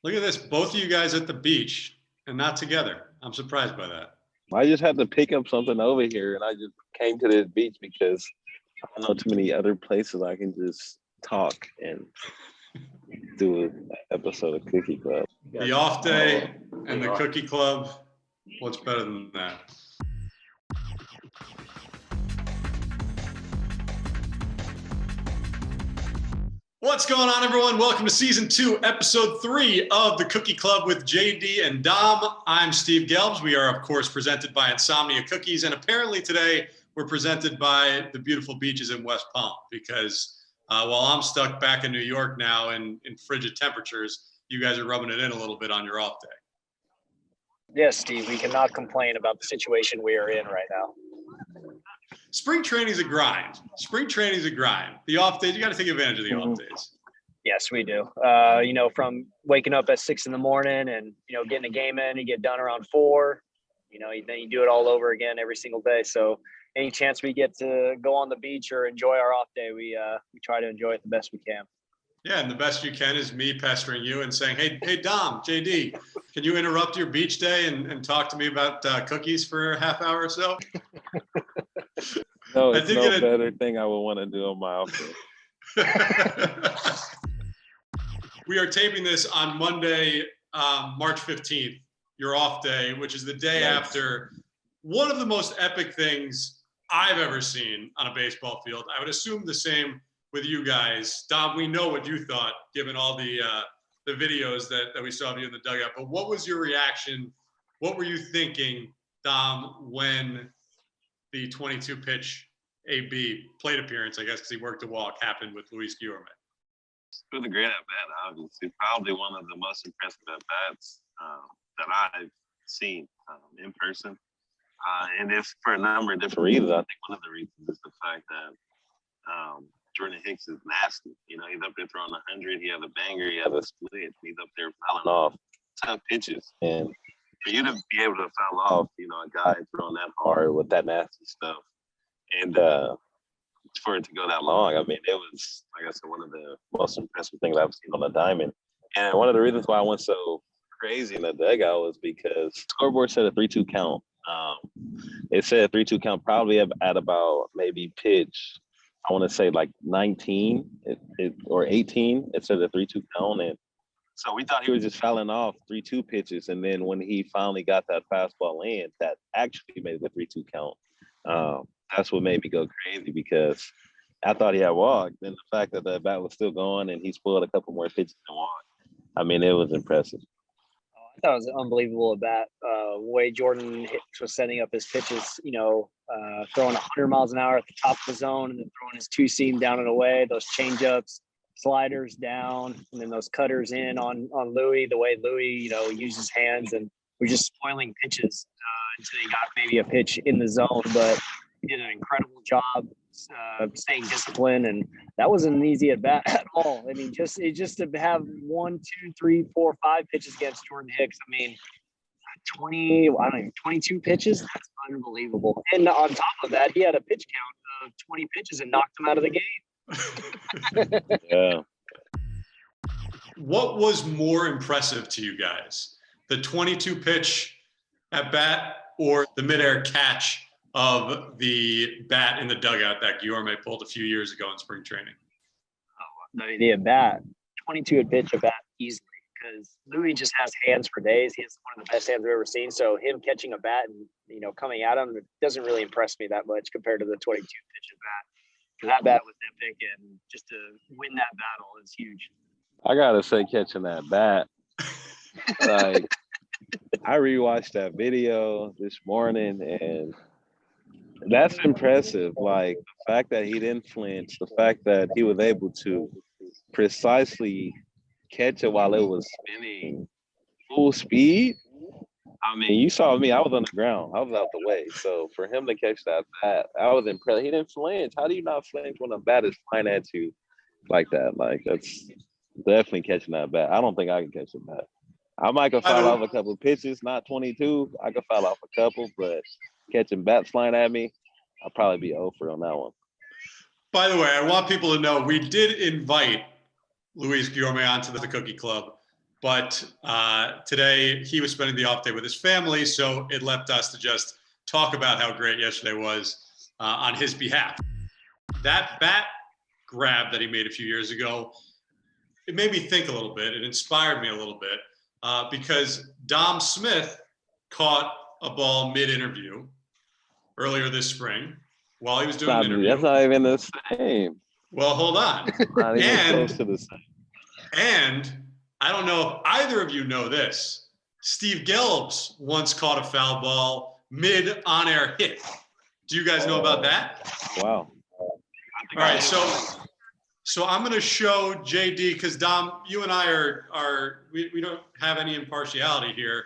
Look at this. Both of you guys at the beach and not together. I'm surprised by that. I just had to pick up something over here, and I just came to this beach because I don't know too many other places I can just talk and do an episode of Cookie Club. The off day and the Cookie Club. What's better than that? What's going on, everyone? Welcome to Season 2, Episode 3 of the Cookie Club with JD and Dom. I'm Steve Gelbs. We are, of course, presented by Insomnia Cookies. And apparently today, we're presented by the beautiful beaches in West Palm. Because while I'm stuck back in New York now in frigid temperatures, you guys are rubbing it in a little bit on your off day. Yes, Steve, we cannot complain about the situation we are in right now. Spring training's a grind. The off days, you got to take advantage of the off days. Yes, we do. From waking up at 6 a.m. and, getting a game in, you get done around 4, then you do it all over again every single day. So any chance we get to go on the beach or enjoy our off day, we try to enjoy it the best we can. Yeah, and the best you can is me pestering you and saying, hey, Dom, JD, can you interrupt your beach day and talk to me about cookies for a half hour or so? No, it's no better thing I would want to do on my off day. We are taping this on Monday, March 15th, your off day, which is the day after one of the most epic things I've ever seen on a baseball field. I would assume the same with you guys. Dom, we know what you thought, given all the videos that we saw of you in the dugout. But what was your reaction? What were you thinking, Dom, when the 22-pitch AB plate appearance, I guess, because he worked a walk, happened with Luis Guillorme? It was a great at-bat, obviously. Probably one of the most impressive at-bats that I've seen in person. And it's for a number of different reasons. I think one of the reasons is the fact that Jordan Hicks is nasty. He's up there throwing 100. He has a banger. He has a split. He's up there fouling off tough pitches. And for you to be able to foul off, a guy throwing that hard with that nasty stuff, and for it to go that long, it was, like I said, one of the most impressive things I've seen on the diamond. And one of the reasons why I went so crazy in the dugout was because the scoreboard said a 3-2 count. It said a 3-2 count probably at about maybe pitch, I want to say like 19 or 18. It said a 3-2 count. And so we thought he was just fouling off 3-2 pitches. And then when he finally got that fastball in, that actually made the 3-2 count. That's what made me go crazy, because I thought he had walked. And the fact that the bat was still going and he spoiled a couple more pitches and walked, it was impressive. I thought it was unbelievable at bat. The way Jordan Hicks was setting up his pitches, throwing 100 miles an hour at the top of the zone and then throwing his two-seam down and away, those change-ups, sliders down, and then those cutters in on Louis, the way Louis, used his hands, and we're just spoiling pitches until he got maybe a pitch in the zone. But he did an incredible job staying disciplined, and that wasn't an easy at bat at all. Just to have 1, 2, 3, 4, 5 pitches against Jordan Hicks. 22 pitches. That's unbelievable. And on top of that, he had a pitch count of 20 pitches and knocked him out of the game. Yeah. What was more impressive to you guys, the 22 pitch at bat or the midair catch of the bat in the dugout that Guillorme pulled a few years ago in spring training? The at bat, 22 at pitch at bat easily, because Louis just has hands for days. He has one of the best hands I've ever seen. So him catching a bat and coming at him, it doesn't really impress me that much compared to the 22 pitch at bat. Because that bat was epic, and just to win that battle is huge. I gotta say, catching that bat, I rewatched that video this morning, and that's impressive. The fact that he didn't flinch, the fact that he was able to precisely catch it while it was spinning full speed. You saw me, I was on the ground. I was out the way. So for him to catch that bat, I was impressed. He didn't flinch. How do you not flinch when a bat is flying at you like that? That's definitely catching that bat. I don't think I can catch a bat. I might could foul off a couple of pitches, not 22. I could foul off a couple, but catching bats flying at me, I'll probably be over on that one. By the way, I want people to know we did invite Luis Guillorme onto the Cookie Club, But today he was spending the off day with his family, so it left us to just talk about how great yesterday was on his behalf. That bat grab that he made a few years ago, it made me think a little bit. It inspired me a little bit because Dom Smith caught a ball mid-interview earlier this spring while he was doing an interview. That's not even the same. Well, hold on. Not even close to the same. And I don't know if either of you know this. Steve Gelbs once caught a foul ball mid on-air hit. Do you guys know about that? Wow. All right, so I'm going to show JD because Dom, you and I we don't have any impartiality here.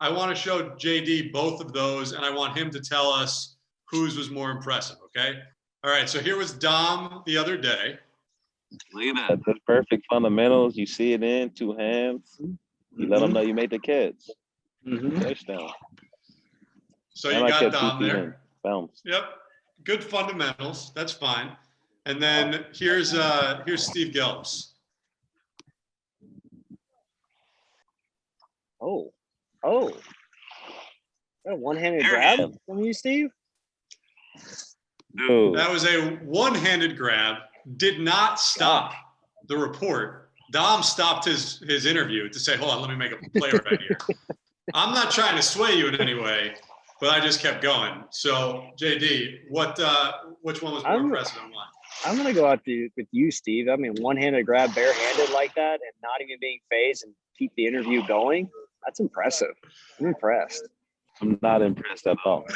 I want to show JD both of those, and I want him to tell us whose was more impressive. Okay. All right. So here was Dom the other day. Look at that. That's perfect fundamentals. You see it in 2 hands. You let them know you made the catch. Touchdown. So you got Dom there. In. Bounce. Yep. Good fundamentals. That's fine. And then here's Steve Gelbs. Oh. That one-handed grab from you, Steve? Dude. That was a one-handed grab. Did not stop the report. Dom stopped his interview to say, hold on, let me make a play right here. I'm not trying to sway you in any way, but I just kept going. So, JD, which one was more impressive and why? I'm going to go out with you, Steve. I mean, one-handed grab barehanded like that and not even being phased and keep the interview going. That's impressive. I'm impressed. I'm not impressed at all.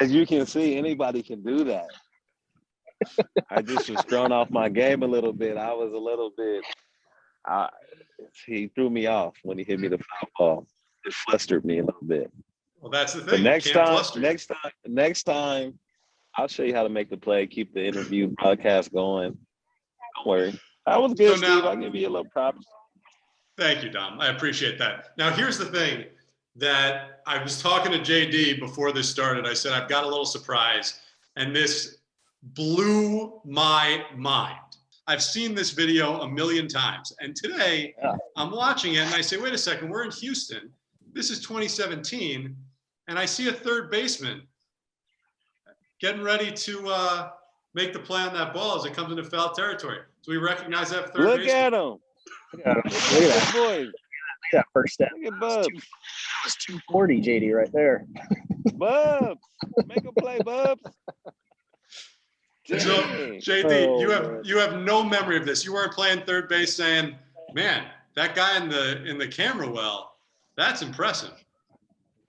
As you can see, anybody can do that. I just was thrown off my game a little bit. I was a little bit he threw me off when he hit me the foul ball. It flustered me a little bit. Well, that's the thing. But next time, I'll show you how to make the play, keep the interview broadcast going. Don't worry. That was good, Steve. I'll give you a little props. Thank you, Dom. I appreciate that. Now, here's the thing that I was talking to JD before this started. I said, I've got a little surprise, and this blew my mind. I've seen this video a million times, and today I'm watching it, and I say, wait a second, we're in Houston. This is 2017, and I see a third baseman getting ready to make the play on that ball as it comes into foul territory. Do we recognize that third baseman? Look at him. Look at that. Boy. Look at that first step. Look at Bubs. That was 240, JD, right there. Bubs. Make a play, Bubs. So, JD, you have no memory of this. You weren't playing third base saying, man, that guy in the camera well, that's impressive.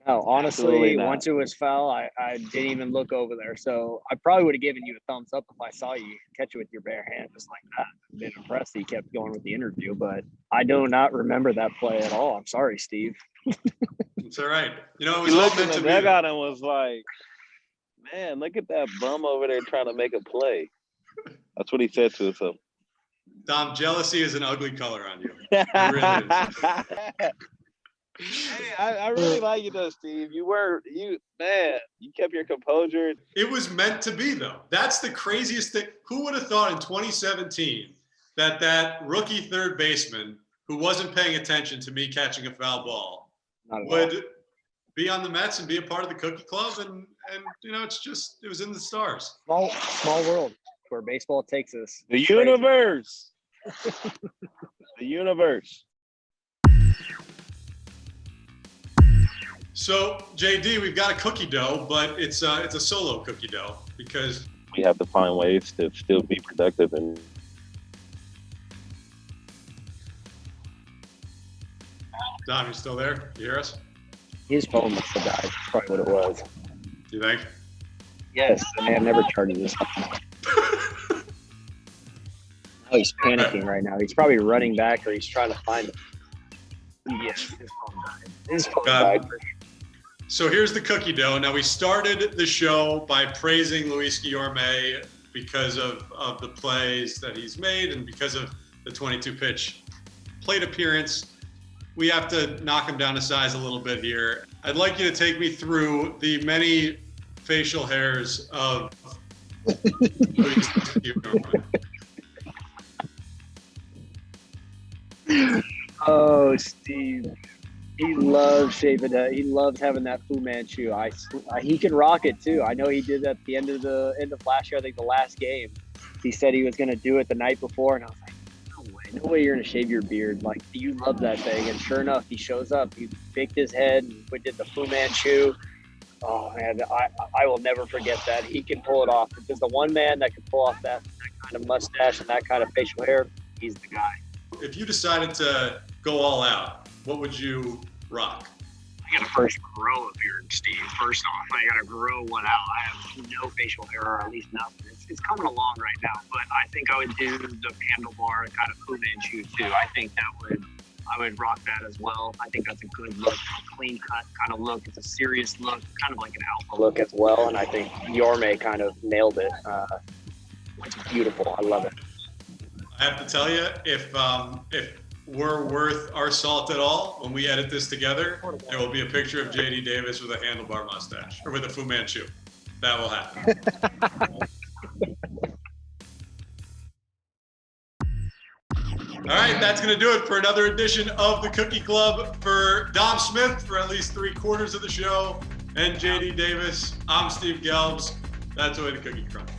No, honestly, once it was foul, I didn't even look over there. So I probably would have given you a thumbs up if I saw you catch it with your bare hand just like that. I've been impressed that you kept going with the interview, but I do not remember that play at all. I'm sorry, Steve. It's all right. You know, it was he all looked meant in to the be. dugout and was like, man, look at that bum over there trying to make a play. That's what he said to himself. Dom, jealousy is an ugly color on you. It really is. Hey, I really like you though, Steve. You kept your composure. It was meant to be, though. That's the craziest thing. Who would have thought in 2017 that rookie third baseman who wasn't paying attention to me catching a foul ball would be on the Mets and be a part of the Cookie Club? And you know, it was in the stars. Small world where baseball takes us. The universe. The universe. So, JD, we've got a cookie dough, but it's a solo cookie dough because we have to find ways to still be productive. And Dom, you still there? You hear us? His phone must have died. That's probably what it was. Do you think? Yes, the man never charges his phone. Oh, he's panicking right now. He's probably running back or he's trying to find it. Yes, his phone died. His phone died. So here's the cookie dough. Now, we started the show by praising Luis Guillorme because of the plays that he's made and because of the 22-pitch plate appearance. We have to knock him down a size a little bit here. I'd like you to take me through the many facial hairs of Luis Guillorme. Oh, Steve. He loves shaving that. He loves having that Fu Manchu. He can rock it too. I know he did that at the end of last year. I think the last game, he said he was going to do it the night before, and I was like, no way you're going to shave your beard. Like, you love that thing. And sure enough, he shows up. He baked his head and we did the Fu Manchu. Oh man, I will never forget that. He can pull it off. If there's the one man that can pull off that kind of mustache and that kind of facial hair, he's the guy. If you decided to go all out, what would you rock? I gotta first grow a beard, Steve. First off, I gotta grow one out. I have no facial hair, or at least nothing. It's coming along right now, but I think I would do the handlebar kind of Fu Manchu too. I think I would rock that as well. I think that's a good look, clean cut kind of look. It's a serious look, kind of like an alpha look as well. And I think Guillorme kind of nailed it. It's beautiful. I love it. I have to tell you, if we're worth our salt at all, when we edit this together, there will be a picture of J.D. Davis with a handlebar mustache or with a Fu Manchu. That will happen. All right, that's going to do it for another edition of the Cookie Club. For Dom Smith, for at least 3/4 of the show, and J.D. Davis, I'm Steve Gelbs. That's the way the cookie crumbles.